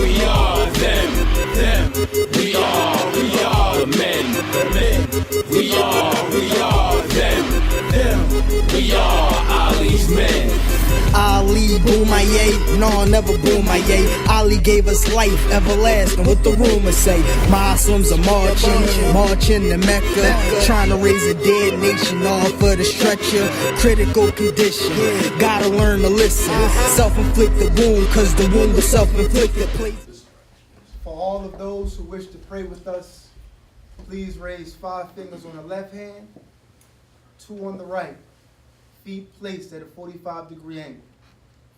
we are them. We are the men. We are them. We are Ali's men. Ali Boumaier, no, never Boumaier. Ali gave us life, everlasting, what the rumors say. Muslims are marching to Mecca, trying to raise a dead nation off of the stretcher. Critical condition, gotta learn to listen. Self-inflicted wound, cause the wound was self-inflicted. For all of those who wish to pray with us, please raise 5 fingers on the left hand, 2 on the right. Feet placed at a 45-degree angle.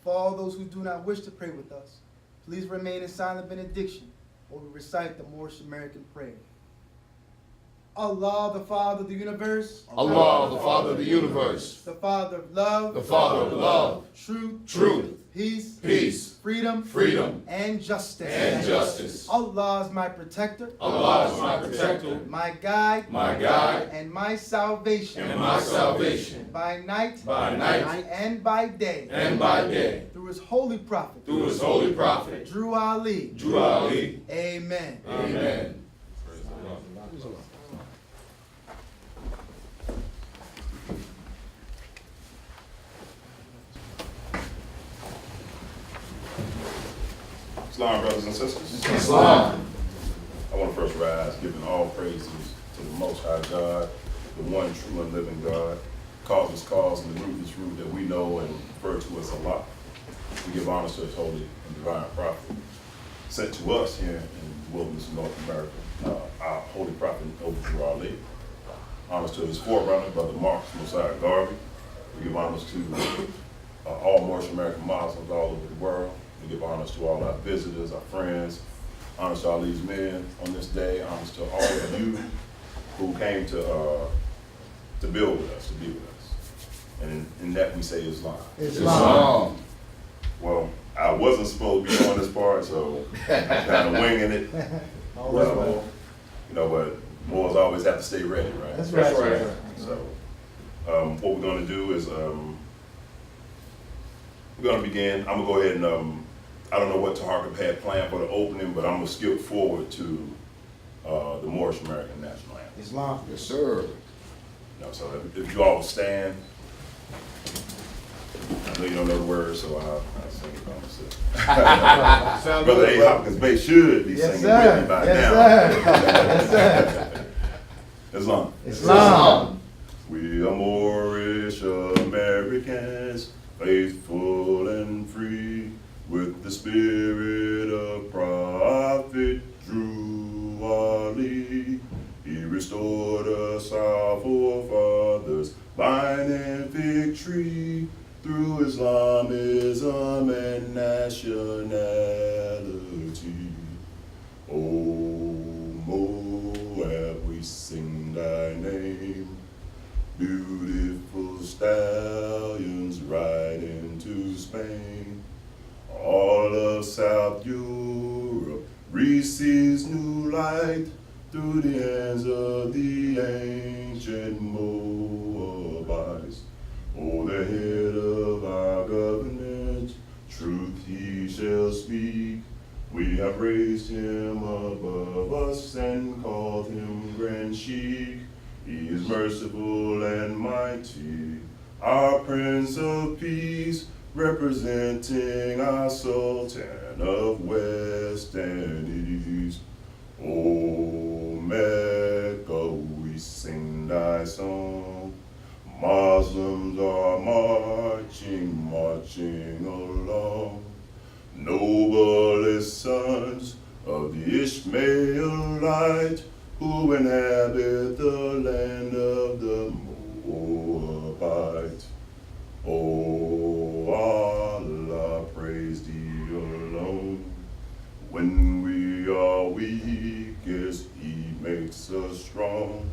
For all those who do not wish to pray with us, please remain in silent benediction while we recite the Moorish American prayer. Allah, the Father of the universe. Allah, the Father of the universe. The Father of love. The Father of love. Truth. Peace. Freedom. And justice. Allah is my protector. Allah is my protector. My guide. And my salvation. By night. And by day. Through his holy prophet. Drew Ali. Amen. Islam, brothers and sisters. Islam. I want to first rise, giving all praises to the Most High God, the one true and living God, causeless cause and the rootless root that we know and refer to as Allah. We give honor to his holy and divine prophet, sent to us here in the wilderness of North America, our holy prophet, Drew Ali. Honors to his forerunner, Brother Marcus Mosiah Garvey. We give honors to all Moorish American Muslims all over the world. We give honors to all our visitors, our friends, honors to all these men on this day, honors to all of you who came to build with us, to be with us. And in that we say Islam. Well, I wasn't supposed to be on this part, so I'm kind of winging it. But Moors always have to stay ready, right? That's right. So what we're going to do is we're going to begin. I'm going to go ahead and I don't know what Taharka had planned for the opening, but I'm going to skip forward to the Moorish American National Anthem. Islam. Yes, sir. So if you all will stand. I know you don't know the words, so I'll sing it by myself. Brother A. Hopkins Bay should be singing with me by now. Islam. We are Moorish Americans, faithful and free, with the spirit of Prophet Drew Ali. He restored us, our forefathers, vine and fig tree, through Islamism and nationality. O Moab, we sing thy name, beautiful stallions ride into Spain. All of South Europe receives new light through the hands of the ancient Moabites. O the head of our government, truth he shall speak. We have raised him above us and called him Grand Sheikh. He is merciful and mighty, our Prince of Peace, representing our Sultan of West and East. O Mecca, we sing thy song. Muslims are marching along. Noblest sons of the Ishmaelite, who inhabit the land of the Moabite. O Allah, praise thee alone. When we are weakest, he makes us strong.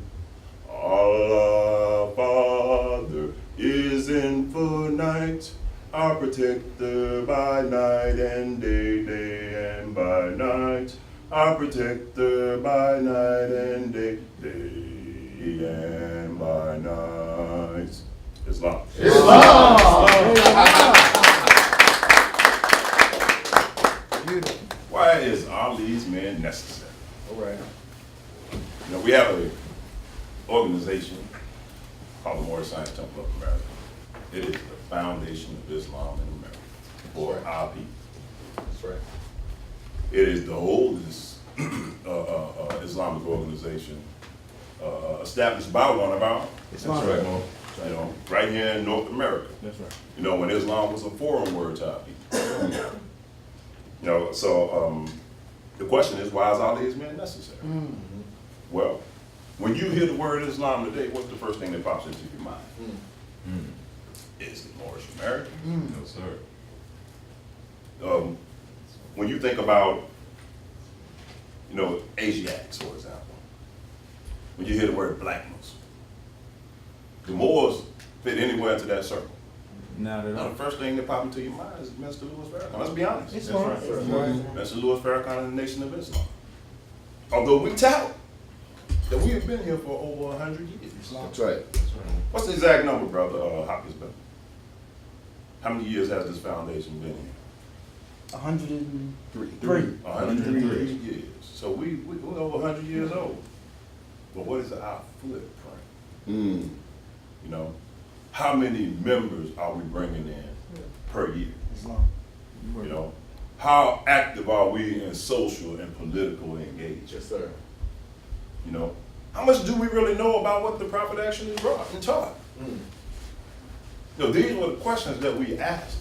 Allah, Father, is infinite, our protector by night and day, day and by night. Our protector by night and day, day and by night. Islam. Beautiful. Wow. Why is all these men necessary? All right. You know, we have a organization called the Moorish Science Temple of America. It is the foundation of Islam in America for our people. That's right. It is the oldest Islamic organization established by one of our, That's right. you know, right here in North America. That's right. You know, when Islam was a foreign word to our people. You know, so the question is, why is all these men necessary? Well, when you hear the word Islam today, what's the first thing that pops into your mind? Is it Moorish American? No, sir. When you think about, you know, Asiatics, for example, when you hear the word black Muslim, the Moors fit anywhere into that circle. Not at Now, all. the first thing that pops into your mind is Mr. Louis Farrakhan. Let's be honest. It's That's fine. right. It's fine. Mr. Louis Farrakhan and the Nation of Islam. Although we tout that we have been here for over 100 years. That's right. What's the exact number, brother Hopkins? How many years has this foundation been here? 103. 103 years. So we're over 100 years old. But what is our footprint? You know, how many members are we bringing in per year? Islam. You know, how active are we in social and political engagement? Yes, sir. You know, how much do we really know about what the prophet actually brought and taught? You know, these were the questions that we asked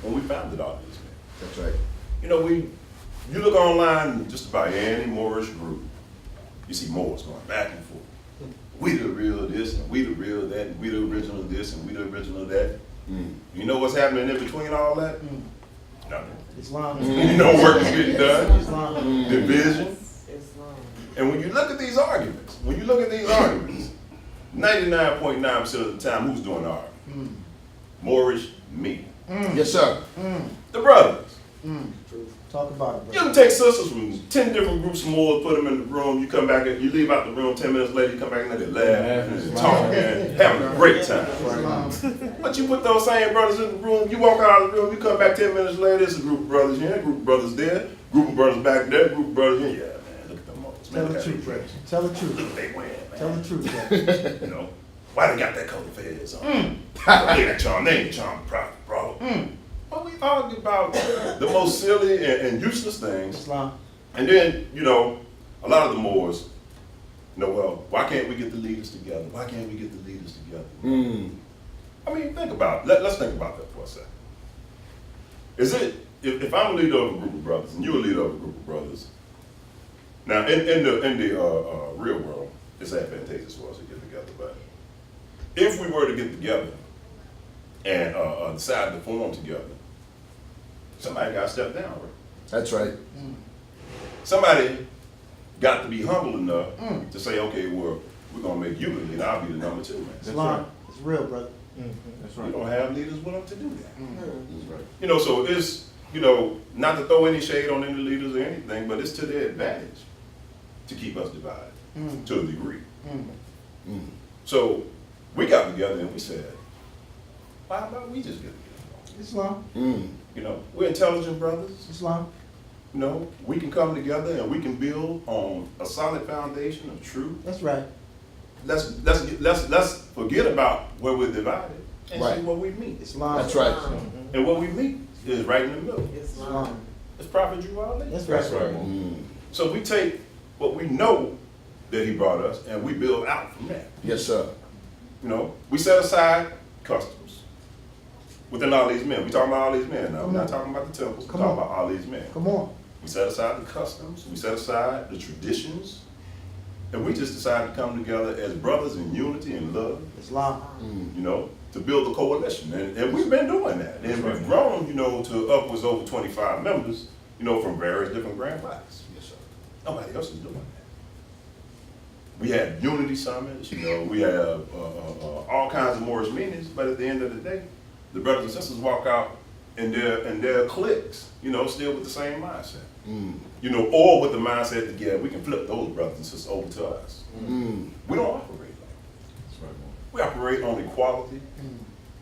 when we founded all these men. That's right. You know, you look online, just about any Moorish group, you see Moors going back and forth. We the real this, and we the real that, and we the original this, and we the original that. You know what's happening in between all that? Nothing. Islam. You know, work is getting done, Islam. division. And when you look at these arguments, 99.9% of the time, who's doing the argument? Moorish me. Yes, sir. The brothers. Talk about it, You bro. can take sisters from 10 different groups of Moors, put them in the room, you come back, you leave out the room 10 minutes later, you come back and they laugh and talk and having a great time. Islam. But you put those same brothers in the room, you walk out of the room, you come back 10 minutes later, there's a group of brothers here, a group of brothers there, group of brothers back there, group of brothers here. Yeah, man, look at them Moors. Tell Man, the look how truth, they bro. dress. Tell the truth. Look, they win, man. Tell the truth, bro. You know, why they got that color fez on? Look at that charm, they ain't charm prophet, bro. But we argue about the most silly and useless things. Islam. And then, you know, a lot of the Moors, you know, well, why can't we get the leaders together? Why can't we get the leaders together? I mean, think about it. Let's think about that for a second. Is it, if I'm a leader of a group of brothers and you're a leader of a group of brothers, now in the real world, it's advantageous for us to get together, but if we were to get together and decide to form together, somebody got to step down, right? That's right. Somebody got to be humble enough to say, okay, well, we're going to make you the leader, I'll be the number two, man. Islam. It's real, brother. That's We right. don't have leaders willing to do that. That's right. You know, so it's, you know, not to throw any shade on any leaders or anything, but it's to their advantage to keep us divided to a degree. So we got together and we said, why about we just get together? Islam. You know, we're intelligent brothers. Islam. You know, we can come together and we can build on a solid foundation of truth. That's right. Let's forget about where we're divided and Right. see where we meet. Islam. That's right. And where we meet is right in the middle. Islam. It's Prophet Drew Ali. That's right. That's right. So we take what we know that he brought us and we build out from that. Yes, sir. You know, we set aside customs within all these men. We talking about all these men now. We're not talking about the temples. We're Come talking on. about all these men. Come on. We set aside the customs. We set aside the traditions. And we just decided to come together as brothers in unity and love, Islam. you know, to build a coalition. And we've been doing that. And we've grown, you know, to upwards over 25 members, you know, from various different grand blocks. Yes, sir. Nobody else is doing that. We have unity summits, you know, we have all kinds of Moorish meetings, but at the end of the day, the brothers and sisters walk out in their cliques, you know, still with the same mindset. You know, or with the mindset that, yeah, we can flip those brothers and sisters over to us. We don't operate like that. That's right. We operate on equality,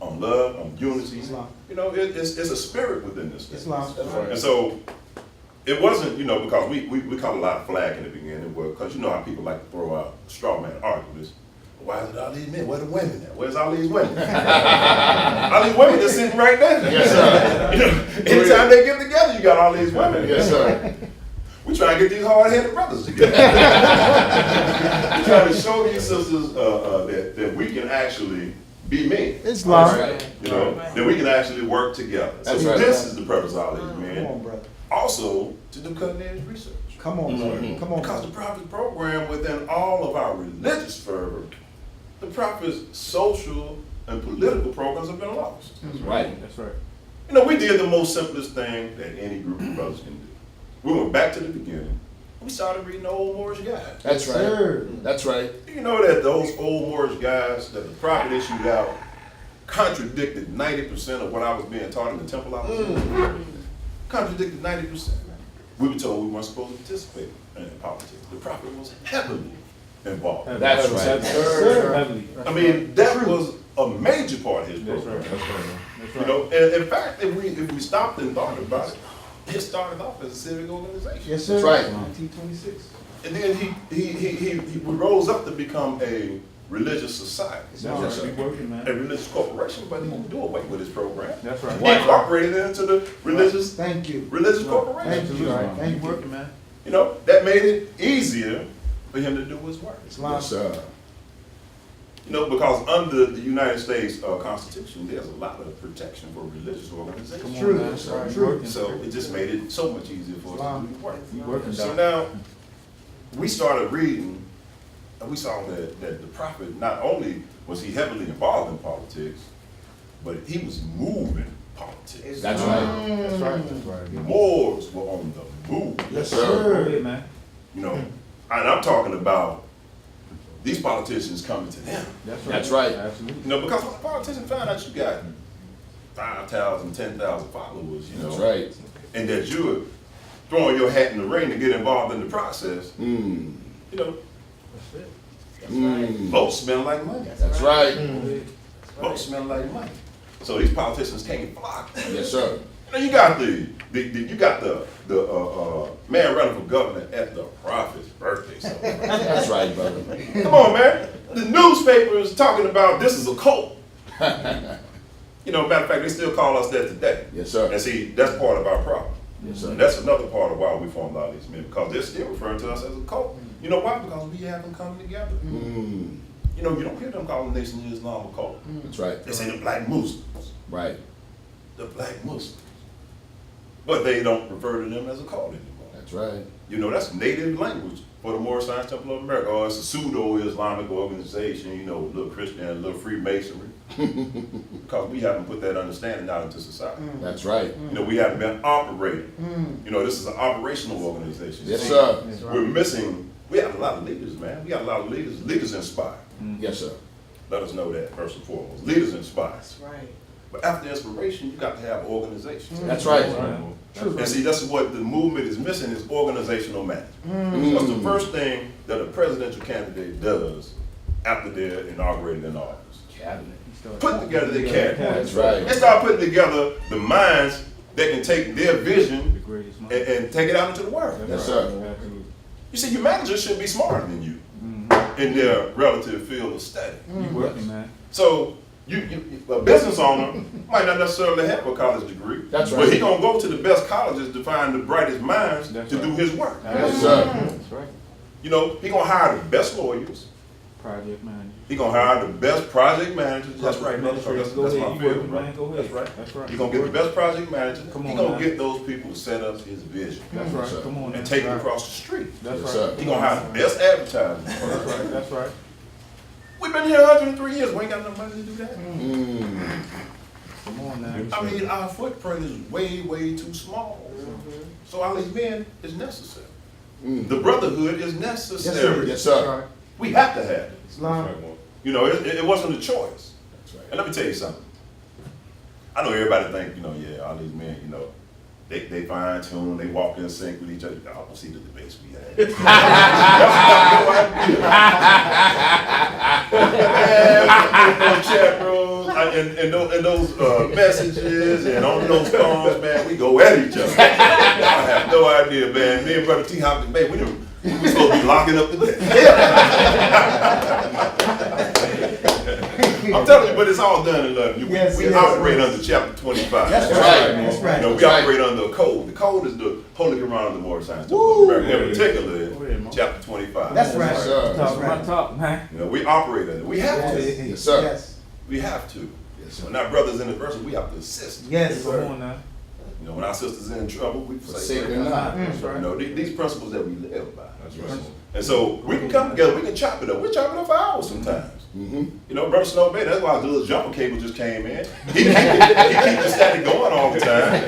on love, on unity. Islam. You know, it's a spirit within this thing. Islam. That's right. And so, it wasn't, you know, because we caught a lot of flack in the beginning, because you know how people like to throw out straw man arguments. Why is it all these men? Where the women at? Where's all these women? All these women just sitting right there. Yes, sir. You know, anytime they get together, you got all these women. Yes, sir. We trying to get these hard-headed brothers together. We trying to show these sisters that we can actually be men. Islam. That's right. You know, that we can actually work together. So That's right. this is the purpose of all these Come on, men. brother. Also, to do cutting-edge research. Come on, brother. Come on, Because the brother. Prophet's program, within all of our religious fervor, the Prophet's social and political programs have been lost. That's right. That's right. You know, we did the most simplest thing that any group of brothers can do. We went back to the beginning. We started reading the old Moorish guys. That's right. Sir. That's right. Do you know that those old Moorish guys that the Prophet issued out contradicted 90% of what I was being taught in the temple I was in? Contradicted 90%. We were told we weren't supposed to participate in politics. The Prophet was heavily involved. That's right. Sir. Heavily. I mean, that was a major part of his That's program. right. That's right. That's You right. know, and in fact, if we stopped and thought about it, it started off as a civic organization. Yes, sir. That's right. 1926. And then he rose up to become a religious society, That's Yes, right. sir. We working, a man. religious corporation, but he didn't do away with his program. That's right. He incorporated it into the religious Thank you. corporation. Thank you. Right. Thank We you. working, man. You know, that made it easier for him to do his work. Islam. Yes, sir. You know, because under the United States Constitution, there's a lot of protection for religious organizations. Come on, True. man. True. We True. working. So it just made it so much easier for us to do the work. We working, So Doc. now, we started reading, and we saw that the Prophet, not only was he heavily involved in politics, but he was moving politics. That's right. That's right. That's right. Moors were on the move. Yes, sir. Go sir. ahead, man. You know, and I'm talking about these politicians coming to them. That's right. Absolutely. You know, because when a politician find out you got 5,000, 10,000 followers, you know, That's right. and that you're throwing your hat in the ring to get involved in the process, Mm. you know, Mm. votes smell like money. That's right. Votes smell like money. So these politicians can't flock. Yes, sir. Now you got the man running for governor at the Prophet's birthday celebration. That's right, brother. Come on, man. The newspaper is talking about this is a cult. You know, matter of fact, they still call us that today. Yes, sir. And see, that's part of our problem. Yes, sir. And that's another part of why we formed all these men, because they're still referring to us as a cult. You know why? Because we haven't come together. Mm. You know, you don't hear them calling the Nation of Islam a cult. That's right. They say the black Muslims. Right. The black Muslims. But they don't refer to them as a cult anymore. That's right. You know, that's native language for the Moorish Science Temple of America. Or it's a pseudo-Islamic organization, you know, a little Christian, a little Freemasonry. Because we haven't put that understanding out into society. That's right. You know, we haven't been operating. You know, this is an operational organization. Yes, See, sir. We're missing, we have a lot of leaders, man. We got a lot of leaders. Leaders inspire. Yes, sir. Let us know that first and foremost. Leaders inspire. Right. But after inspiration, you got to have organization. That's right. And see, that's what the movement is missing is organizational management. That's the first thing that a presidential candidate does after they're inaugurated in office. Cabinet. Put together their cabinet. That's right. And start putting together the minds that can take their vision The greatest man. and take it out into the world. Yes, sir. Absolutely. You see, your managers should be smarter than you in their relative field of study. We working, man. So a business owner might not necessarily have a college degree. That's But right. he gonna go to the best colleges to find the brightest minds That's to right. do his work. Yes, sir. That's right. You know, he gonna hire the best lawyers. Project manager. He gonna hire the best project managers. That's right, brother. Administrator. That's Go my ahead. You field, working, bro. man. Go ahead. That's right. That's right. He gonna get the best project managers. Come He on, gonna man. get those people to set up his vision That's Yes, right. sir. Come on. and now. take it across the street. That's Yes, right. sir. He gonna hire the best advertising. That's right. That's right. We've been here 103 years. We ain't got enough money to do that. Mm. Come on now. I mean, our footprint is way, way too small. So all these men is necessary. Mm. The brotherhood is Yes, sir. necessary. Yes, sir. We have to have it. Islam. You know, it wasn't a choice. That's right. And let me tell you something. I know everybody think, you know, yeah, all these men, you know, they fine tune, they walk in sync with each other. I don't see the debates we had. Man, chat bros. I in those messages and on those phones, man, we go at each other. I have no idea, man. Me and Brother T Hopkins, man, we supposed to be locking up the I'm telling you, but it's all done in love. We operate under chapter 25. That's right. That's right. You know, we operate under a code. The code is the Holy Quran of the Moorish Science Temple of America, in particular, chapter 25. That's right. Yes, sir. Talk my talk, man. You know, we operate under it. We have to. Yes, sir. Yes. We have to. Yes, sir. When our brothers in the verse, we have to assist. Yes, Come sir. on now. You know, when our sisters in trouble, we Forsake say, them not. That's you right. know, these principles that we live by. That's right. And so we can come together, we can chop it up. We're chopping up for hours sometimes. Mm-hmm. You know, Brother Snow Bay, that's why his little jumper cable just came in. He keeps the static going all the time.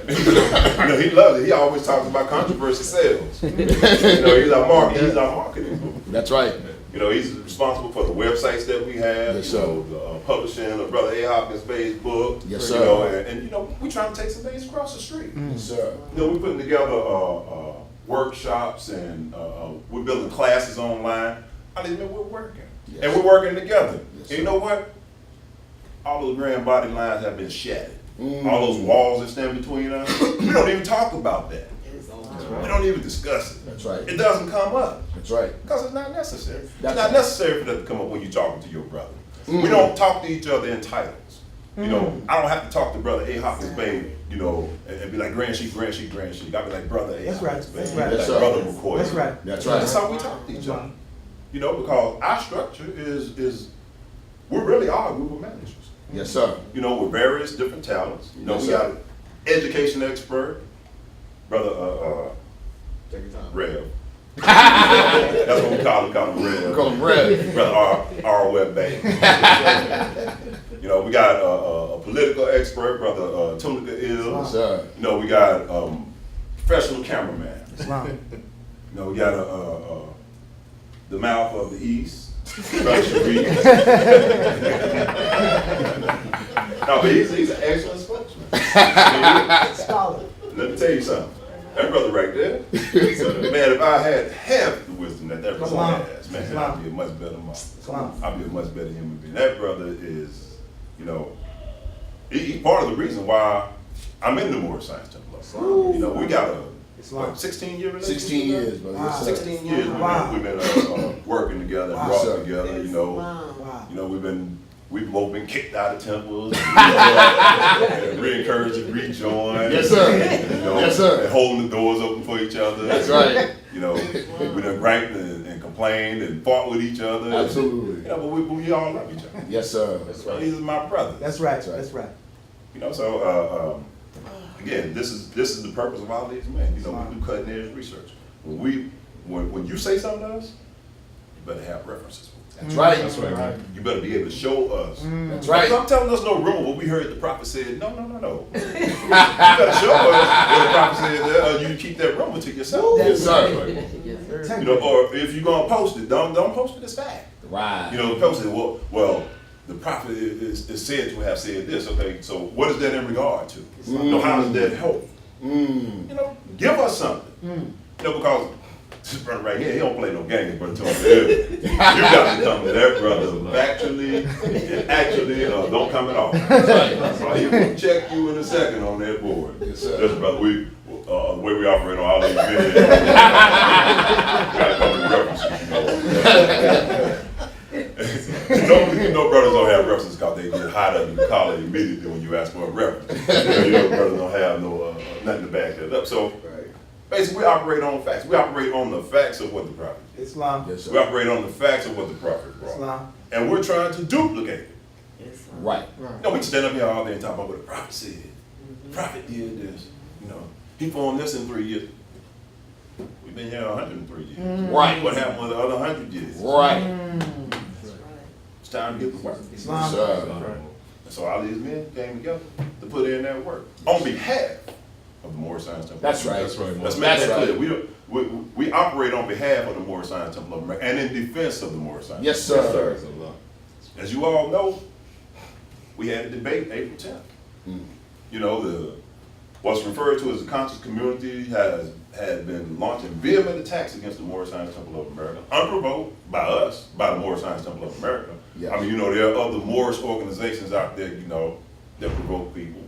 You know, he loves it. He always talks about controversy sales. You know, he's our marketing. That's right. You know, he's responsible for the websites that we have. Yes, you sir. know, the publishing of Brother A. Hopkins' Facebook. Yes, You sir. know, and you know, we trying to take some things across the street. Yes, sir. You know, we're putting together workshops and we're building classes online. I mean, we're working. Yes. And we're working together. Yes, And you know what? All those grand body lines have been shattered. Mm. All those walls that stand between us, we don't even talk about that. We don't even discuss it. That's right. It doesn't come up That's right. because it's not necessary. It's That's not right. necessary for that to come up when you're talking to your brother. Mm. We don't talk to each other in titles. You know, I don't have to talk to Brother A. Hopkins Bay, you know, and be like Grand Sheik, Grand Sheik, Grand Sheik. I'll be like Brother A. That's right. Hopkins Bay. That's right. Like Yes, sir. Brother McCoy. That's right. That's right. That's how we talk to each other. You know, because our structure is we really are a group of managers. Yes, sir. You know, with various different talents. You know, Yes, we sir. got an education expert, Brother Take your time. Rev. That's what we call him Rev. Call him Rev. Brother R. Webb Bay. You know, we got a political expert, Brother Tunica Ill. Yes, sir. You know, we got professional cameraman. Islam. You know, we got the mouth of the East, Brother Sharif. No, but he's an excellent spokesman. Scholar. Let me tell you something. That brother right there, man, if I had half the wisdom that brother Islam. has, man, Islam. I'd be a much better man. Islam. I'd be a much better human being. That brother is, you know, he part of the reason why I'm in the Moorish Science Temple. You know, we got a Islam. 16-year relationship. 16 years, brother. Yes, sir. 16 years Wow. we've been working together and Wow. brought Sir. together, you know. Wow. You know, we've both been kicked out of temples, and re-encouraged to rejoin. Yes, sir. You know, Yes, sir. and holding the doors open for each other. That's right. You know, we done griped and complained and fought with each other. Absolutely. You know, but we all love each other. Yes, sir. That's So right. these are my brothers. That's right. right. That's right. You know, so again, this is the purpose of all these men. You know, we do cutting edge research. When you say something to us, you better have references. That's right. That's right. You better be able to show us. That's right. Stop telling us no rumor. What we heard the prophet said. No. You better show us what the prophet said. You keep that rumor to yourself. Yes, sir. You know, or if you're gonna post it, don't post it as fact. Right. You know, post it. Well, the prophet is said to have said this. Okay, so what is that in regard to? You know, how does that help? Mm. You know, give us something. You know, because this brother right here, he don't play no games, brother. You got to come to that brother factually and actually don't come at all. So he will check you in a second on that board. Yes, sir. Yes, brother. The way we operate on all these videos, we got to come with references. You know, brothers don't have references because they get hot up in the collar immediately when you ask for a reference. You know, brothers don't have nothing to back that up. So basically, we operate on facts. We operate on the facts of what the prophet did. Islam. Yes, We sir. operate on the facts of what the prophet brought. Islam. And we're trying to duplicate it. Right. You know, we can stand up here all day and talk about what the prophet said. The prophet did this. You know, he formed this in 3 years. We've been here 103 years. Right. What happened with the other 100 years? Right. It's time to get to work. Yes, Islam. sir. And so all these men came together to put in that work on behalf of the Moorish Science Temple. That's right. Let's make That's that right. clear. We operate on behalf of the Moorish Science Temple of America and in defense of the Moorish Science. Yes, sir. As you all know, we had a debate April 10th. Mm. You know, what's referred to as the conscious community had been launching vehement attacks against the Moorish Science Temple of America, unprovoked by us, by the Moorish Science Temple of America. Yes. I mean, there are other Moorish organizations out there, that provoke people.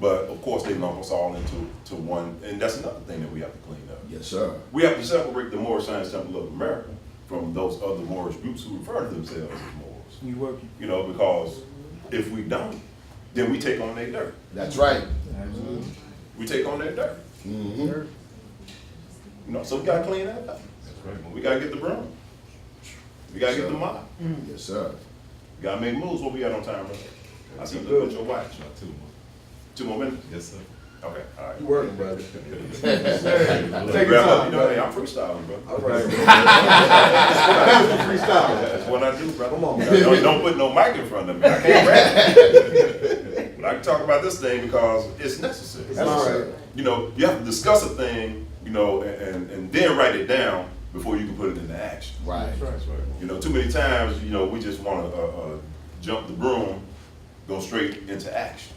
But of course, they lump us all into one, and that's another thing that we have to clean up. Yes, sir. We have to separate the Moorish Science Temple of America from those other Moorish groups who refer to themselves as Moors. You working? Because if we don't, then we take on their dirt. That's right. Absolutely. We take on their dirt. Mm-hmm. So we gotta clean that up. We gotta get the broom. We gotta get the mop. Yes, sir. We gotta make moves. What we got on time, brother? I see you look at your watch. 2 more minutes? Yes, sir. Okay, all right. You working, brother. Take your Grab up, time, hey, I'm freestyling, bro. All right. That's what I do, brother. Come on, don't put no mic in front of me. I can't rap. But I can talk about this thing because it's necessary. That's all right. You have to discuss a thing, and then write it down before you can put it into action. Right. Too many times, we just want to jump the broom, go straight into action.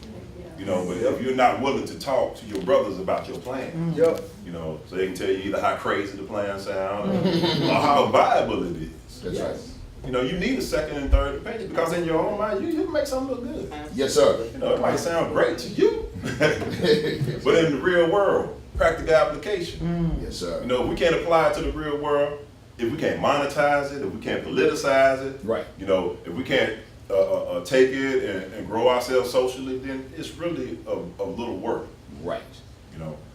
But if you're not willing to talk to your brothers about your plan, Yep. so they can tell you either how crazy the plan sounds or how viable it is. That's right. You need a second and third opinion because in your own mind, you can make something look good. Yes, sir. It might sound great to you, but in the real world, practical application, Yes, sir. we can't apply it to the real world if we can't monetize it, if we can't politicize it, Right. if we can't take it and grow ourselves socially, then it's really a little work. Right.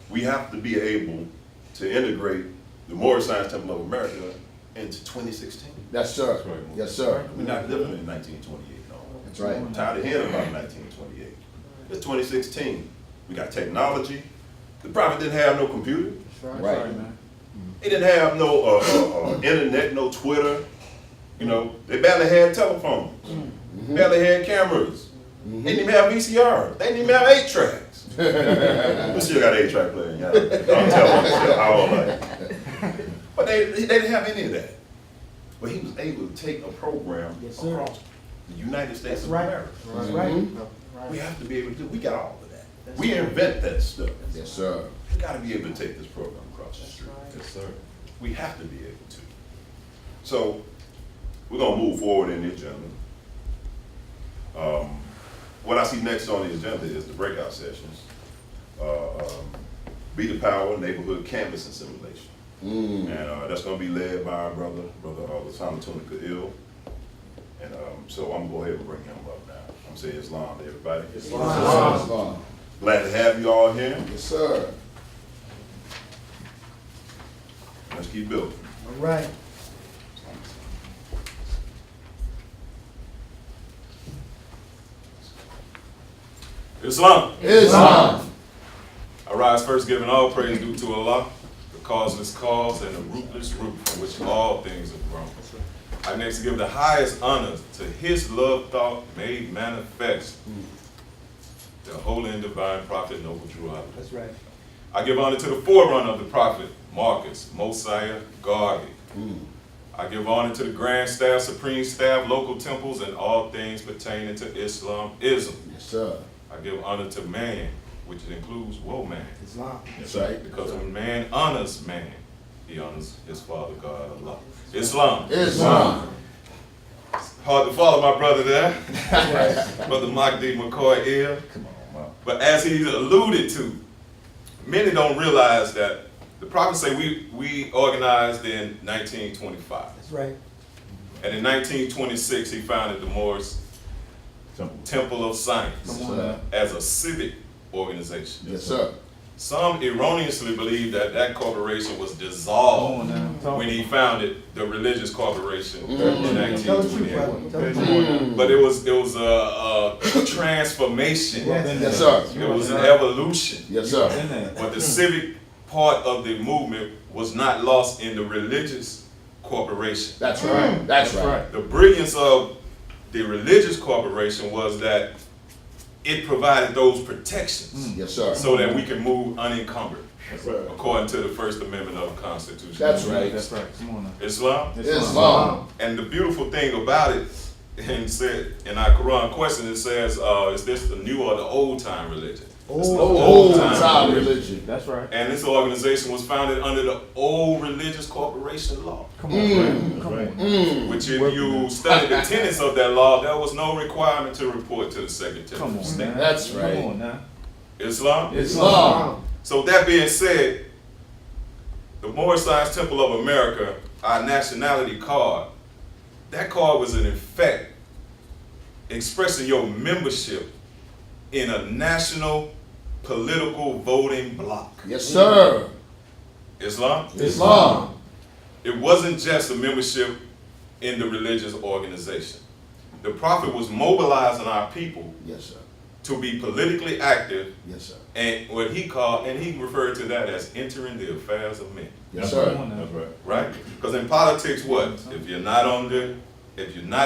We have to be able to integrate the Moorish Science Temple of America into 2016. Yes, sir. Yes, sir. We're not living in 1928, no. That's right. I'm tired of hearing about 1928. It's 2016. We got technology. The prophet didn't have no computer. Right. man. He didn't have no internet, no Twitter. They barely had telephones. Barely had cameras. They didn't even have VCR. They didn't even have 8 tracks. We still got 8 track playing, y'all. Don't tell me how old I am. But they didn't have any of that. But he was able to take a program across the United States of America. That's right. We have to be able to do. We got all of that. We invent that stuff. Yes, sir. We got to be able to take this program across the street. Yes, sir. We have to be able to. So we're gonna move forward in the agenda. What I see next on the agenda is the breakout sessions. Be the Power Neighborhood Canvassing Simulation. And that's gonna be led by our brother Lasana Tunica Ill. And so I'm gonna go ahead and bring him up now. I'm saying Islam to everybody. Islam. Glad to have you all here. Yes, sir. Let's keep building. All right. Islam. Islam. I rise first giving all praise due to Allah, the causeless cause and the rootless root from which all things have grown. I next give the highest honor to his love thought made manifest, the holy and divine prophet Noble Drew Allah. That's right. I give honor to the forerunner of the prophet, Marcus, Mosiah, Garvey. I give honor to the Grand Staff, Supreme Staff, local temples, and all things pertaining to Islamism. Yes, sir. I give honor to man, which includes man. Islam. That's right. Because when man honors man, he honors his father, God, Allah. Islam. Islam. Hard to follow my brother there, Brother Mahdi McCoy Ill. But as he alluded to, many don't realize that the prophets say we organized in 1925. That's right. And in 1926, he founded the Moorish Temple of Science Yes, sir. as a civic organization. Yes, sir. Some erroneously believe that that corporation was dissolved when he founded the religious corporation in Tell the truth, 1928. brother. Tell the truth. But it was a transformation. Yes, sir. It was an evolution. Yes, sir. But the civic part of the movement was not lost in the religious corporation. That's right. That's right. The brilliance of the religious corporation was that it provided those protections Yes, sir. so that we can move unencumbered, right. according to the First Amendment of the Constitution. That's right. That's right. Come on now. Islam. Islam. And the beautiful thing about it, and said in our Quran question, it says, is this the new or the old time religion? It's an Old time religion. That's right. And this organization was founded under the old religious corporation law. Come on, man. Come on. Which if you study the tenets of that law, there was no requirement to report to the Secretary Come of on, State. man. That's right. Come on now. Islam? Islam. So that being said, the Moorish Science Temple of America, our nationality card, that card was in effect expressing your membership in a national political voting bloc. Yes, sir. Islam? Islam. It wasn't just a membership in the religious organization. The Prophet was mobilizing our people Yes, sir. to be politically active, Yes, sir. and what he called, and he referred to that as entering the affairs of men, Yes, Come sir. on now. That's right. right? Because in politics, what? If you're not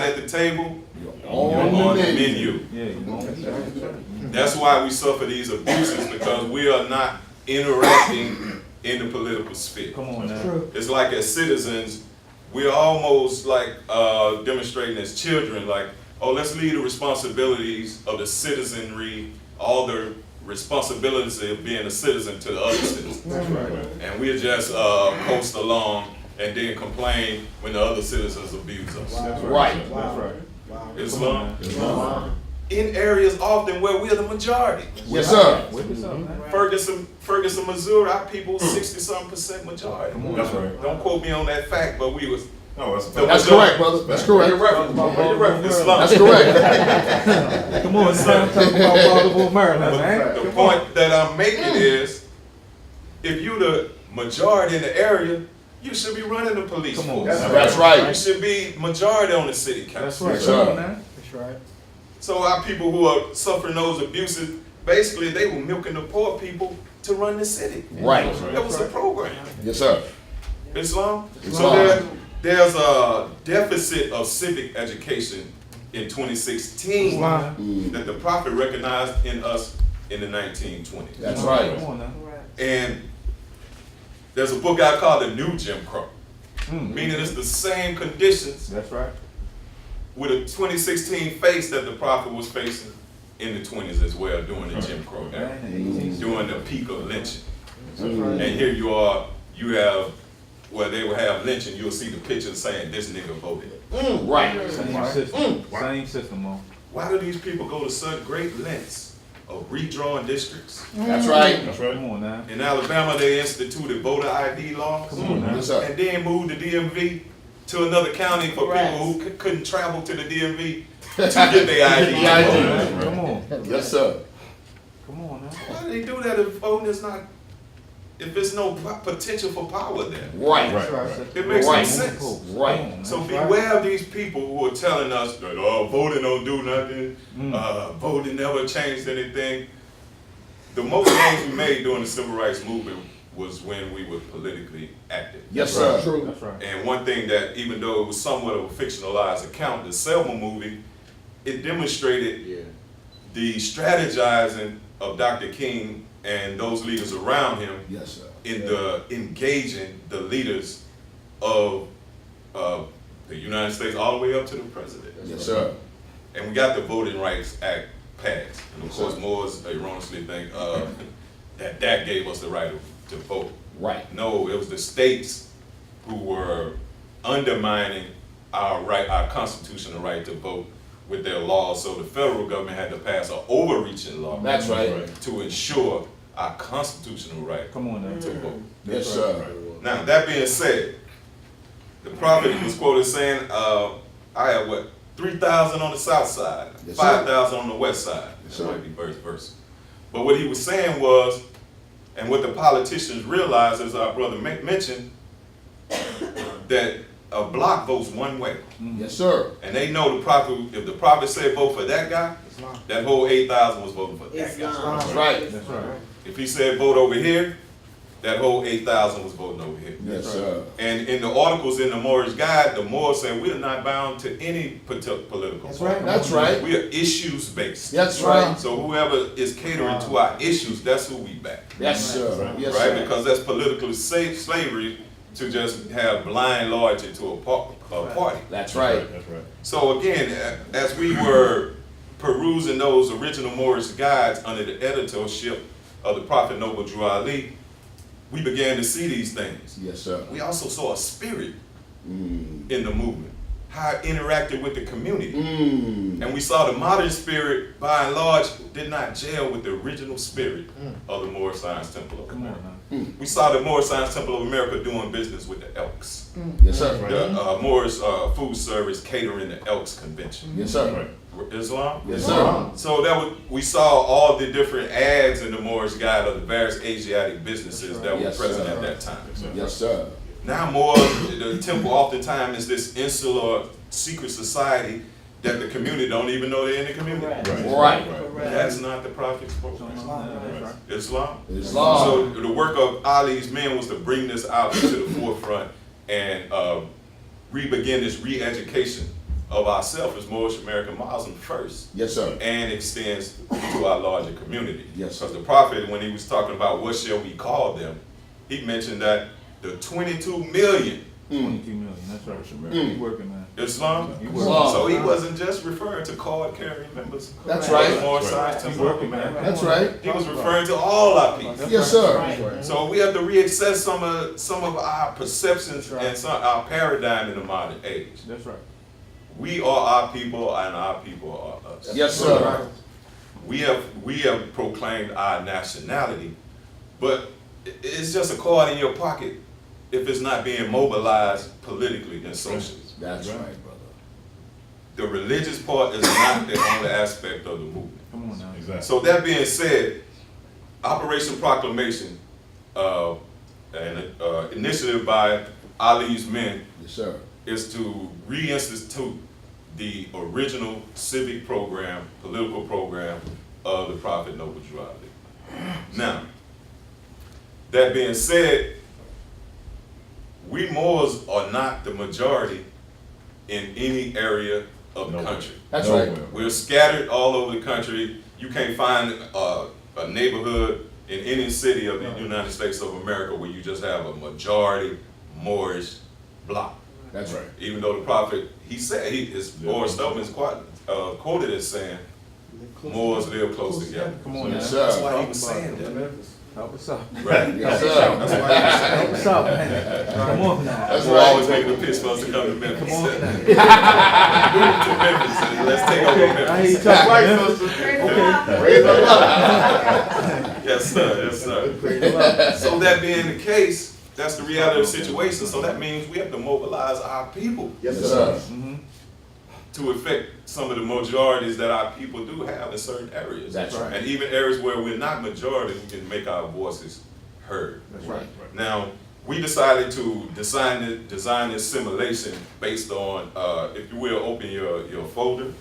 at the table, You're you're on on the the menu. menu. Yeah, you won't. That's why we suffer these abuses, because we are not interacting in the political sphere. Come on now. True. It's like as citizens, we're almost like demonstrating as children, like, oh, let's leave the responsibilities of the citizenry, all the responsibilities of being a citizen to the other citizens. That's right. And we'll just coast along and then complain when the other citizens abuse us. That's Right. That's right. Islam, Islam. in areas often where we're the majority. Yes, sir. Wake us up, man. Ferguson, Missouri, our people 60-something% majority. Come on. That's right. Don't quote me on that fact, but we was No, that's That's correct, brother. That's correct. Islam. That's correct. Come on, now. Talk about Baltimore, Maryland, man. The point that I'm making is, if you the majority in the area, you should be running the police Come on. force. That's You right. should be majority on the city That's council. right. Yes, Come sir. on now. That's right. So our people who are suffering those abuses, basically they were milking the poor people to run the city. Right. That was a program. Yes, sir. Islam. So Islam. there's a deficit of civic education in 2016 Islam. that the Prophet recognized in us in the 1920s. That's right. Come on now. And there's a book out called The New Jim Crow, Mm. meaning it's the same conditions That's right. with a 2016 face that the Prophet was facing in the 20s as well during the Jim Crow era, during the peak of lynching. And here you are, you have, where they will have lynching, you'll see the picture saying this nigga voted. Right. Same system. Same system, man. Why do these people go to such great lengths of redrawing districts? That's right. That's right. Come on now. In Alabama, they instituted voter ID laws. Come on now. Yes, sir. And then moved the DMV to another county for people who couldn't travel to the DMV to get their ID. The ID. Come on. Yes, sir. Come on now. Why do they do that if voting is not, if there's no potential for power there? Right. Right. It makes no Right. sense. Right. So beware of these people who are telling us that, oh, voting don't do nothing, voting never changed anything. The most gains we made during the civil rights movement was when we were politically active. Yes, sir. True. That's right. And one thing that, even though it was somewhat of a fictionalized account, the Selma movie, it demonstrated the strategizing of Dr. King and those leaders around him Yes, sir. in the engaging the leaders of the United States all the way up to the president. Yes, sir. And we got the Voting Rights Act passed. And of Yes, course, sir. Moors erroneously think that gave us the right to vote. Right. No, it was the states who were undermining our right, our constitutional right to vote with their laws. So the federal government had to pass an overreaching law That's right. to ensure our constitutional right Come on now. to vote. Yes, sir. Now, that being said, the prophet was quoted saying, I have what, 3,000 on the south side, Yes, sir. 5,000 on the west side. Yes, That sir. might be verse. But what he was saying was, and what the politicians realized, as our brother mentioned, that a block votes one way. Yes, sir. And they know the prophet, if the prophet said vote for that guy, that whole 8,000 was voting for that guy. That's right. That's right. If he said vote over here, that whole 8,000 was voting over here. Yes, sir. And in the articles in the Moorish Guide, the Moors say we are not bound to any political That's party. right. That's right. We are issues based. That's right. So whoever is catering to our issues, that's who we back. Yes, sir. Yes, Right? sir. Because that's political slavery to just have blind loyalty to a party. That's right. That's right. So again, as we were perusing those original Moorish guides under the editorship of the Prophet Noble Drew Ali, we began to see these things. Yes, sir. We also saw a spirit Mm. in the movement, how it interacted with the community. Mm. And we saw the modern spirit, by and large, did not gel with the original spirit of the Moorish Science Temple of Come America. on now. We saw the Moorish Science Temple of America doing business with the Elks. Yes, sir. The Moorish Food Service catering the Elks Convention. Yes, sir. Islam? Yes, sir. So we saw all the different ads in the Moorish Guide of the various Asiatic businesses that were Yes, present sir. at that time. Yes, sir. Now the temple oftentimes is this insular secret society that the community don't even know they're in the community. Right. That's not the Prophet's program. That's right. Islam. Islam. So the work of Ali's men was to bring this out to the forefront and begin this re-education of ourselves as Moorish American Muslims first, Yes, sir. and extends to our larger community. Yes, sir. Because the Prophet, when he was talking about what shall we call them, he mentioned that the 22 million 22 million. That's right. Mm. You working, man. Islam. You Islam. working. So he wasn't just referring to card-carrying members. That's of the right. Moorish Science You Temple. working, man. That's right. He was referring to all our people. Yes, sir. So we have to reassess some of our perceptions and our paradigm in the modern age. That's right. We are our people, and our people are us. Yes, sir. We have proclaimed our nationality, but it's just a card in your pocket if it's not being mobilized politically and socially. That's right, brother. The religious part is not the only aspect of the movement. Come on now. Exactly. So that being said, Operation Proclamation, an initiative by Ali's men, Yes, sir. is to reinstitute the original civic program, political program of the Prophet Noble Drew Ali. Now, that being said, we Moors are not the majority in any area of the country. That's right. We're scattered all over the country. You can't find a neighborhood in any city of the United States of America where you just have a majority Moorish bloc. That's right. Even though the Prophet, he said, Morris Stubman is quoted as saying, Moors live close together. Come on Yes, now. sir. That's why he was saying that. Help us out. Right. Yes, sir. That's why he was saying Help us out, man. Come on now. That's We're right. always making a pitch for us to come to Memphis. Come on now. To Memphis, and let's take over I hear you Memphis. talking, man. Praise the Lord. Yes, sir. Yes, sir. So that being the case, that's the reality of the situation. So that means we have to mobilize our people Yes, sir. Mm-hmm. to affect some of the majorities that our people do have in certain areas. That's right. And even areas where we're not majority, we can make our voices heard. That's right. Now, we decided to design this simulation based on, if you will, open your folder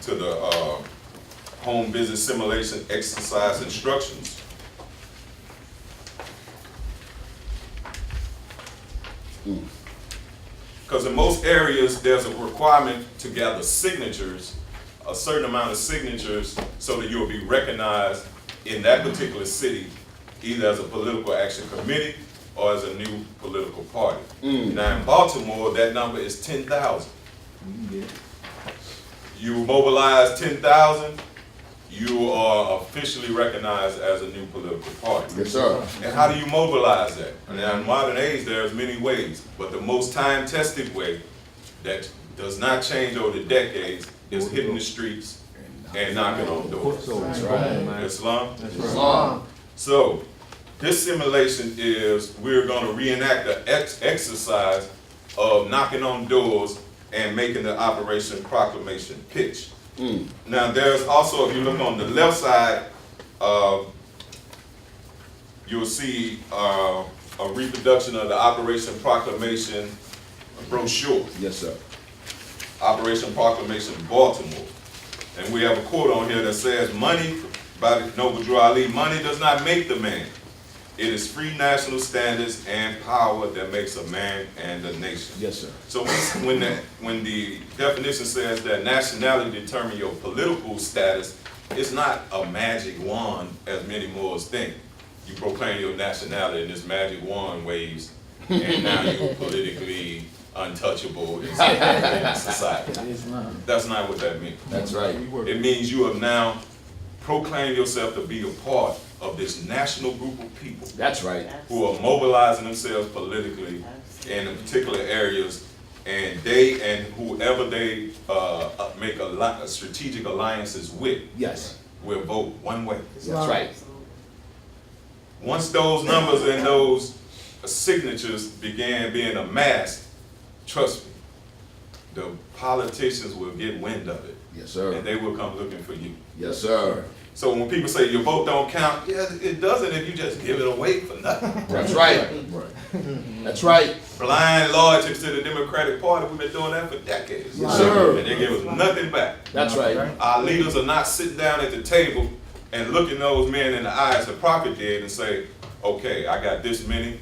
to the home business simulation exercise instructions. Because in most areas, there's a requirement to gather signatures, a certain amount of signatures, so that you'll be recognized in that particular city, either as a political action committee or as a new political party. Now in Baltimore, that number is 10,000. We can get it. You mobilize 10,000, you are officially recognized as a new political party. Yes, sir. And how do you mobilize that? Now, in modern age, there's many ways, but the most time-tested way that does not change over the decades is hitting the streets and knocking on doors. So, That's come right. on, man. Islam? That's right. Islam. So, this simulation is, we're gonna reenact the exercise of knocking on doors and making the Operation Proclamation pitch. Now, there's also, if you look on the left side, you'll see a reproduction of the Operation Proclamation brochure, Yes, sir. Operation Proclamation Baltimore. And we have a quote on here that says, money, by Noble Drew Ali, money does not make the man. It is free national standards and power that makes a man and a nation. Yes, sir. So when the definition says that nationality determines your political status, it's not a magic wand as many Moors think. You proclaim your nationality and this magic wand waves, and now you're politically untouchable in society. Islam. That's not what that means. That's right. We work. It means you have now proclaimed yourself to be a part of this national group of people That's right. who are mobilizing themselves politically in particular areas, and they and whoever they make strategic alliances with Yes. will vote one way. That's right. Once those numbers and those signatures began being amassed, trust me, the politicians will get wind of it, Yes, and sir. they will come looking for you. Yes, sir. So when people say your vote don't count, yeah, it doesn't if you just give it away for nothing. That's right. That's right. Blind loyalty to the Democratic Party, we've been doing that for decades. Yes, sir. And they give us nothing back. That's right. Our leaders are not sitting down at the table and looking those men in the eyes the prophet did and say, okay, I got this many,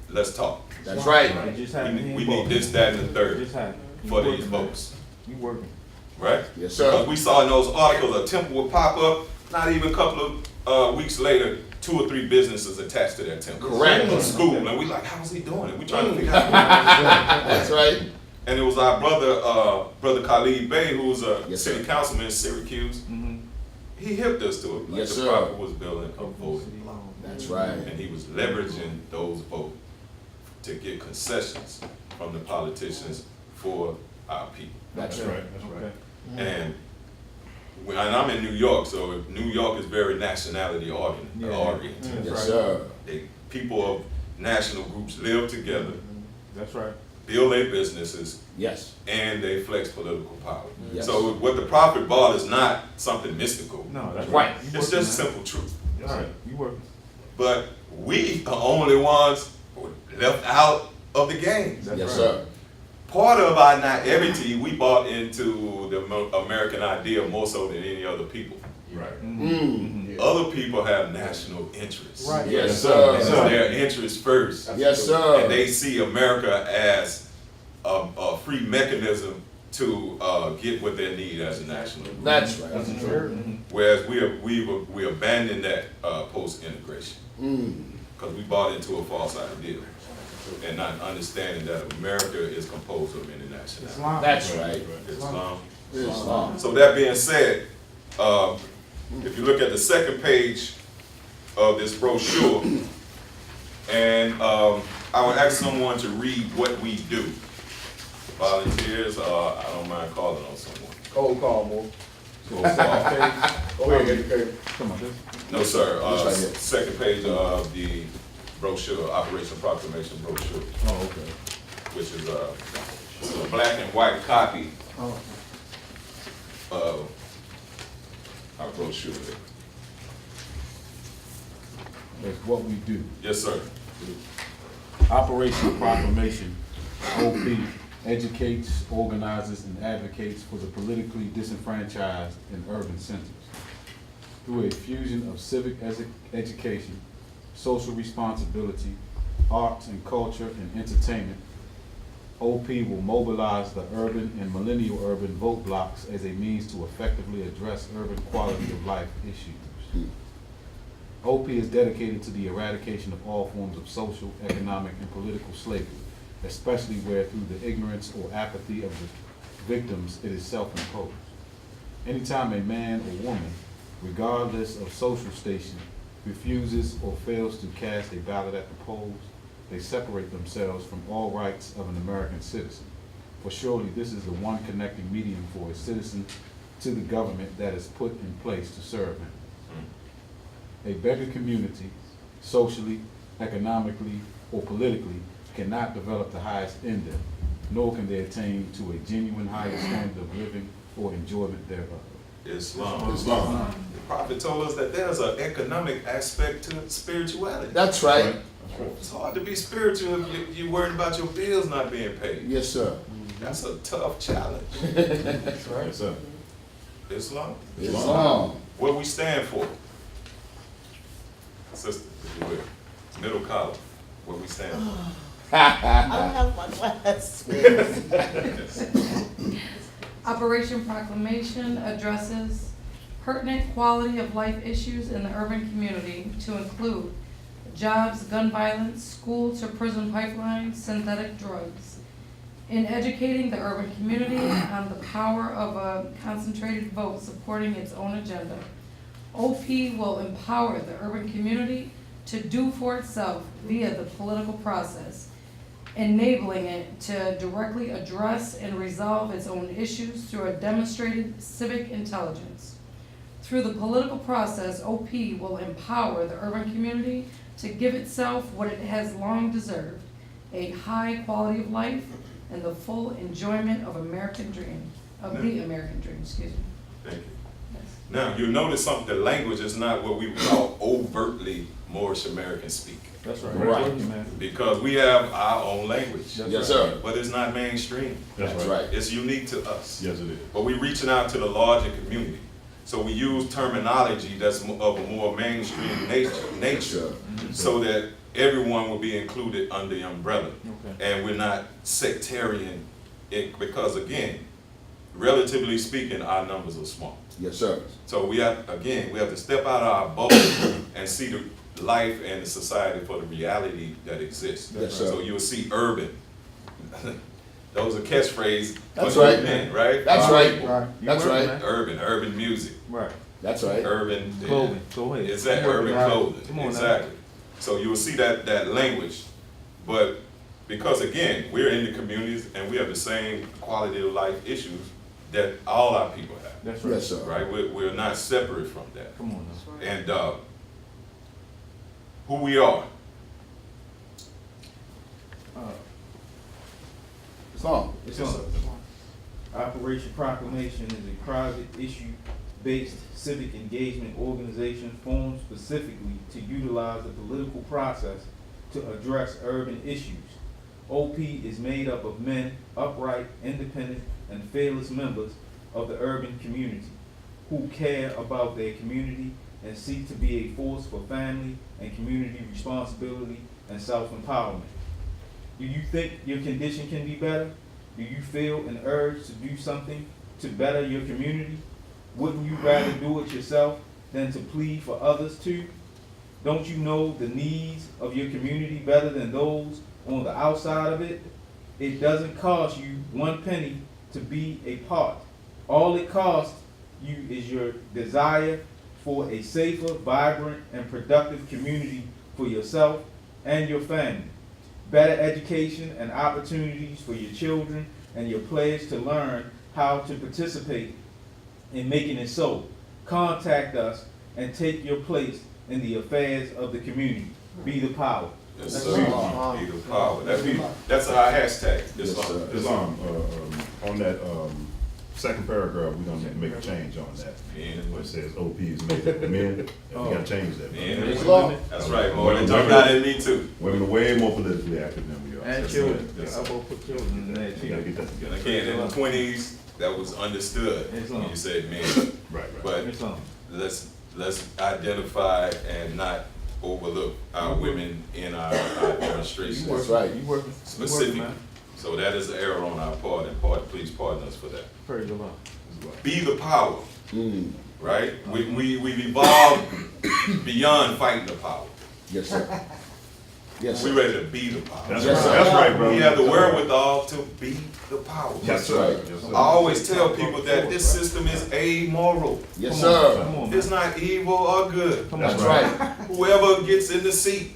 let's talk. That's right. It just happened. We need this, that, and the It third just happened. You for working, these man. folks, You working. right? Yes, Because sir. we saw in those articles, a temple would pop up, not even a couple of weeks later, 2 or 3 businesses attached to that temple. Correct. A school, and we like, how's he doing it? We trying to figure out. That's right. And it was our brother, Brother Khalid Bey, who was a Yes, city sir. councilman in Syracuse. Mm-hmm. He hipped us to it, like Yes, the sir. prophet was building a voting block. That's right. And he was leveraging those votes to get concessions from the politicians for our people. That's Okay. right. Okay. And I'm in New York, so New York is very nationality Yeah. oriented. Yes, sir. People of national groups live together, That's right. build their businesses, Yes. and they flex political power. Yes. So what the prophet brought is not something mystical. No, that's Right. right. You It's working, just man. simple truth. All right. You working. But we are only ones who are left out of the game. That's Yes, right. sir. Part of our naivety, we bought into the American idea more so than any other people. Right. Mm. Other people have national interests. Right. Yes, And sir. it's their interests first. Yes, And sir. they see America as a free mechanism to get what they need as a national group. That's right. Mhm. Whereas we abandoned that post-integration Mm. because we bought into a false idea and not understanding that America is composed of many nationalities. Islam. That's right. Islam. Islam. So that being said, if you look at the second page of this brochure, and I would ask someone to read what we do. Volunteers, I don't mind calling on someone. Cold call, Mo. Go far. Go ahead, educator. Come on, this. No, sir. This right here. Second page of the brochure, Operation Proclamation brochure, Oh, okay. which is it's a black and white copy Oh. of our brochure. That's what we do. Yes, sir. Operation Proclamation, OP, educates, organizes, and advocates for the politically disenfranchised in urban centers. Through a fusion of civic education, social responsibility, arts and culture, and entertainment, OP will mobilize the urban and millennial urban vote blocks as a means to effectively address urban quality of life issues. OP is dedicated to the eradication of all forms of social, economic, and political slavery, especially where through the ignorance or apathy of the victims it is self-imposed. Anytime a man or woman, regardless of social station, refuses or fails to cast a ballot at the polls, they separate themselves from all rights of an American citizen. For surely this is the one connecting medium for a citizen to the government that is put in place to serve him. A beggar community, socially, economically, or politically, cannot develop the highest in them, nor can they attain to a genuine higher standard of living or enjoyment thereof. Islam. Islam. The prophet told us that there's an economic aspect to spirituality. That's right. It's hard to be spiritual if you're worried about your bills not being paid. Yes, sir. That's a tough challenge. That's right. Yes, sir. Islam. Islam. What we stand for. Sister, if you will. Middle column. What we stand for. I don't have my glasses. Operation Proclamation addresses pertinent quality of life issues in the urban community to include jobs, gun violence, school to prison pipelines, synthetic drugs, in educating the urban community on the power of a concentrated vote supporting its own agenda. OP will empower the urban community to do for itself via the political process, enabling it to directly address and resolve its own issues through a demonstrated civic intelligence. Through the political process, OP will empower the urban community to give itself what it has long deserved, a high quality of life and the full enjoyment of the American dream, excuse me. Thank you. Yes. Now, you notice something, the language is not what we would call overtly Moorish American speak. That's right. Right. Working, man. Because we have our own language, Yes, sir. but it's not mainstream. That's right. It's unique to us. Yes, it is. But we're reaching out to the larger community. So we use terminology that's of a more mainstream nature so that everyone will be included under the umbrella. Okay. And we're not sectarian, because again, relatively speaking, our numbers are small. Yes, sir. So we have to step out of our bubble and see the life and the society for the reality that exists. Yes, sir. So you'll see urban. Those are catchphrases. That's for right. men, right? That's Our right. people. You That's working, right. man. Urban music, Right. That's right. urban Clothing. Go ahead. Is that You working, urban right? clothing? Come on now. Exactly. So you will see that language, but because again, we're in the communities and we have the same quality of life issues that all our people have, That's right. Yes, sir. right? We're not separate from that. Come on now. And who we are. Song. It's on. Operation Proclamation is a private issue-based civic engagement organization formed specifically to utilize the political process to address urban issues. OP is made up of men, upright, independent, and fearless members of the urban community who care about their community and seek to be a force for family and community responsibility and self-empowerment. Do you think your condition can be better? Do you feel an urge to do something to better your community? Wouldn't you rather do it yourself than to plead for others to? Don't you know the needs of your community better than those on the outside of it? It doesn't cost you 1 penny to be a part. All it costs you is your desire for a safer, vibrant, and productive community for yourself and your family. Better education and opportunities for your children, and your pledge to learn how to participate in making it so. Contact us and take your place in the affairs of the community. Be the power. Yes, That's sir. right. Be the power. That's our hashtag. Yes, sir. Islam, on that, second paragraph, we're gonna make a change on that. Men, Where it says OP is made up of men, and we gotta change that. men and Yes, women. Lord. That's right, boy. They jumped out at me too. Women are way more politically active than we are. And That's children. right. Yes, I sir. will put children in there You gotta too. get that And together. again, in the 20s, that was understood Islam. when you said men. Right, right. But It's on. let's identify and not overlook our women in our demonstrations. That's right. You working? Specifically. You working, man? So that is an error on our part, and please pardon us for that. Praise the Lord. Be the power, Mm. right? We've evolved beyond fighting the power. Yes, sir. Yes, We sir. ready to be the power. That's Yes, right, sir. that's right, bro. We have the wherewithal to be the power. That's right. Yes, I sir. always tell people that this system is amoral. Yes, Come on, sir. Come on, man. It's not evil or good. Come That's on. right. Whoever gets in the seat,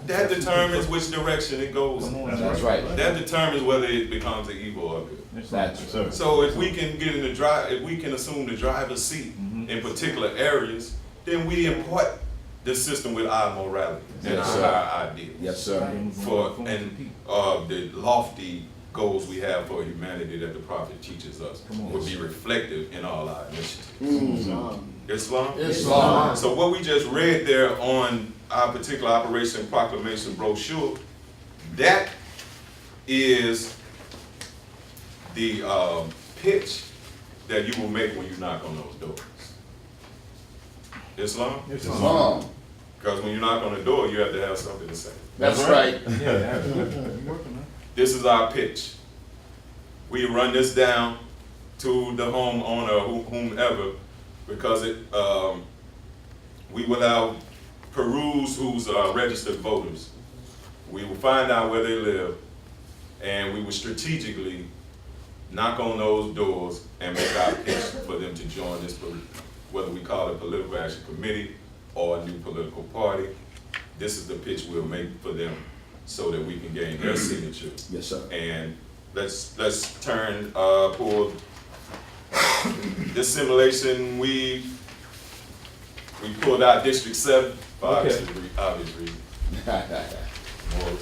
that determines which direction it goes. Come on. That's right. That determines whether it becomes an evil or good. It's on. That's Yes, sir. So if we can get in the if we can assume the driver's seat in particular areas, then we import the system with our morality and Yes, sir. our ideals. Yes, sir. For and the lofty goals we have for humanity that the prophet teaches us will be reflective in all our initiatives. Islam? Islam. So what we just read there on our particular Operation Proclamation brochure, that is the pitch that you will make when you knock on those doors. Islam? It's on. Islam. Because when you knock on the door, you have to have something to say. That's right. Yeah, absolutely. You working, man? This is our pitch. We run this down to the homeowner or whomever, because we will have peruse who's registered voters. We will find out where they live, and we would strategically knock on those doors and make our pitch for them to join this, whether we call it political action committee or a new political party. This is the pitch we'll make for them so that we can gain their signature. Yes, sir. And let's turn, pull this simulation. We pulled out District 7 for obvious reasons. More,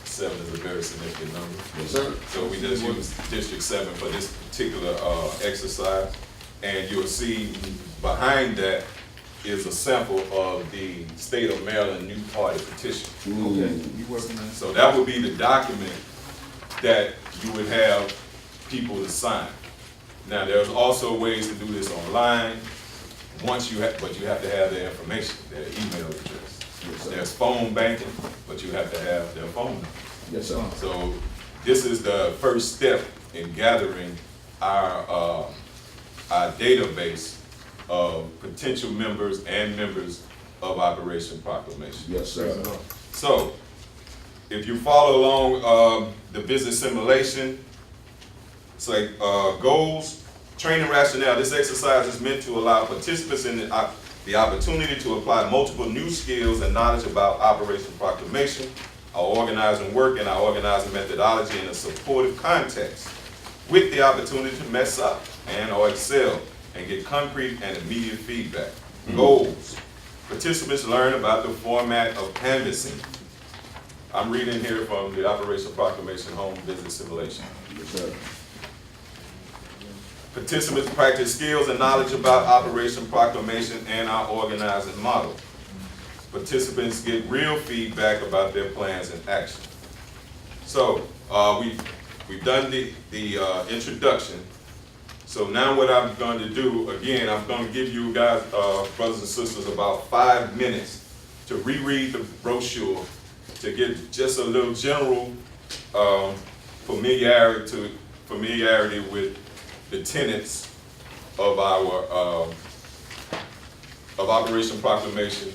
7 is a very significant number. Yes, sir. So we just used District 7 for this particular exercise. And you'll see behind that is a sample of the State of Maryland New Party petition. Okay, you working on it? So that would be the document that you would have people to sign. Now, there's also ways to do this online, but you have to have their information, their email address. Yes, sir. There's phone banking, but you have to have their phone number. Yes, sir. So this is the first step in gathering our database of potential members and members of Operation Proclamation. Yes, sir. So, if you follow along the business simulation, it's like goals, training rationale. This exercise is meant to allow participants in the opportunity to apply multiple new skills and knowledge about Operation Proclamation, our organizing work, and our organizing methodology in a supportive context, with the opportunity to mess up and or excel and get concrete and immediate feedback. Goals. Participants learn about the format of canvassing. I'm reading here from the Operation Proclamation Home Business Simulation. Yes, sir. Participants practice skills and knowledge about Operation Proclamation and our organizing model. Participants get real feedback about their plans and action. So we've done the introduction. So now what I'm going to do, again, I'm going to give you guys, brothers and sisters, about 5 minutes to reread the brochure, to get just a little general familiarity with the tenets of our of Operation Proclamation,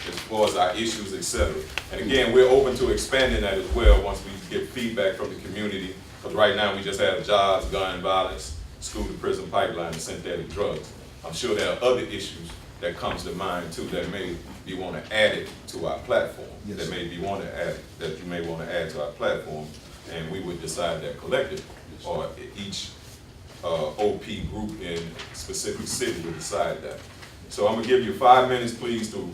as far as our issues, etc. And again, we're open to expanding that as well once we get feedback from the community. Because right now we just have jobs, gun violence, school to prison pipeline, and synthetic drugs. I'm sure there are other issues that comes to mind too that may be want to add it to our platform. Yes. That may be want to add that you may want to add to our platform, and we would decide that collectively, or each OP group in specific city would decide that. So I'm gonna give you 5 minutes, please, to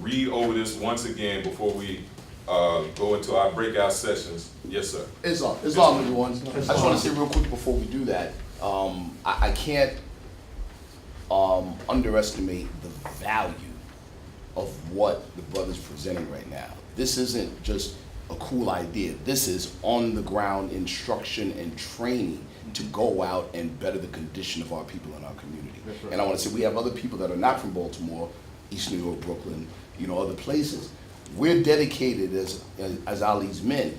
read over this once again before we go into our breakout sessions. Yes, sir. Islam, everyone. I just want to say real quick before we do that, I can't underestimate the value of what the brother's presenting right now. This isn't just a cool idea. This is on the ground instruction and training to go out and better the condition of our people in our community. That's right. And I want to say we have other people that are not from Baltimore, East New York, Brooklyn, other places. We're dedicated as Ali's men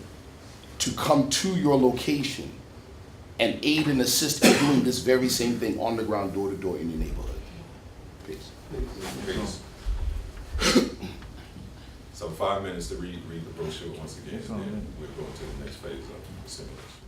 to come to your location and aid and assist in doing this very same thing on the ground, door to door in your neighborhood. Peace. Please. So 5 minutes to read the brochure once again, and then we'll go into the next phase of the simulation.